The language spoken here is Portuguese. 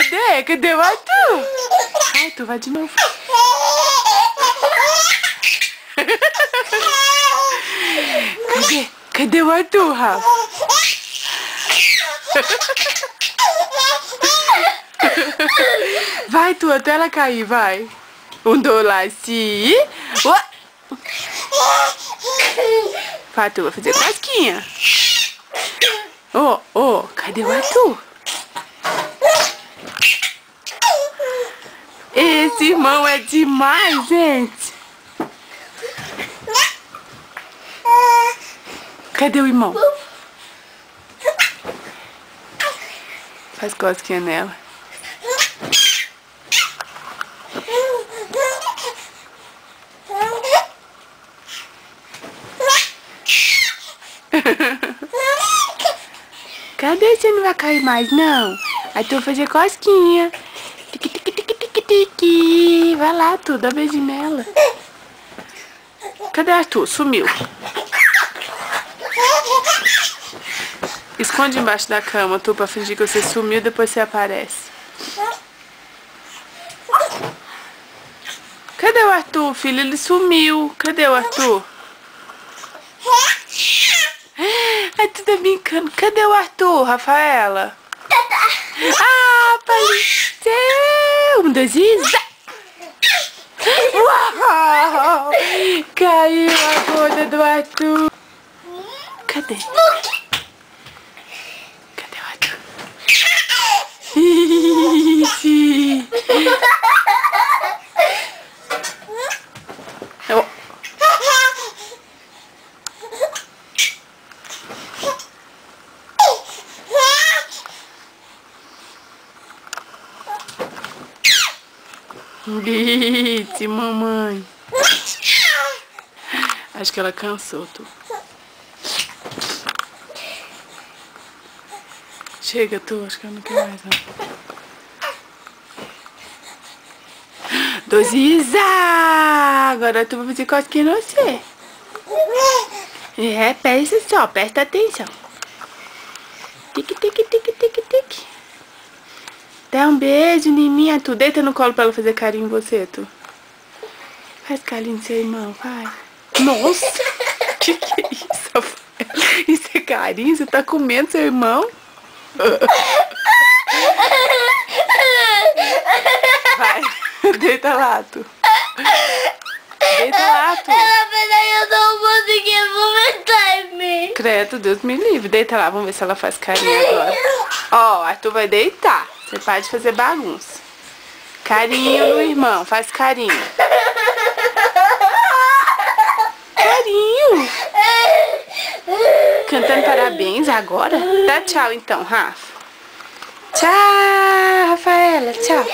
Cadê? Cadê o Arthur? Ai, tu vai de novo. Cadê? Cadê o Arthur, Rafa? Vai, tu, até ela cair, vai. Um, dois, lá, sim. Vai, tu, vai fazer casquinha. Cadê o Arthur? Esse irmão é demais, gente. Cadê o irmão? Faz cosquinha nela. Cadê? Você não vai cair mais, não? Aí tu vai fazer cosquinha. Tique, tique, tique, tique, tique. Vai lá, tu, dá beijinho nela. Cadê Arthur? Sumiu. Esconde embaixo da cama, tu, pra fingir que você sumiu, depois você aparece. Cadê o Arthur, filho? Ele sumiu. Cadê o Arthur? Ai, tu tá brincando. Cadê o Arthur, Rafaela? Ah, apareceu! Um, dois, isa! Uau! Caiu a boda do Arthur. Cadê? Cadê o Arthur? Ixi! Grite, mamãe. Acho que ela cansou, tu. Chega, tu. Acho que ela não quer mais, não. Dois, Isa! Agora tu vai fazer cosquinha em você. É, presta só, presta atenção. Tique, tique, tique, tique, tique. Dá um beijo em mim, tu. Deita no colo pra ela fazer carinho em você, tu. Faz carinho no seu irmão, vai. Nossa! Que é isso, Rafael? Isso é carinho? Você tá comendo seu irmão? Vai, deita lá, tu. Deita lá, tu. Ela fez aí, eu não consegui vomitar em mim. Credo, Deus me livre. Deita lá, vamos ver se ela faz carinho agora. Ó, Arthur vai deitar. Você para de fazer bagunça. Carinho no irmão, faz carinho. Carinho. Cantando parabéns agora? Dá tchau então, Rafa. Tchau, Rafaela, tchau.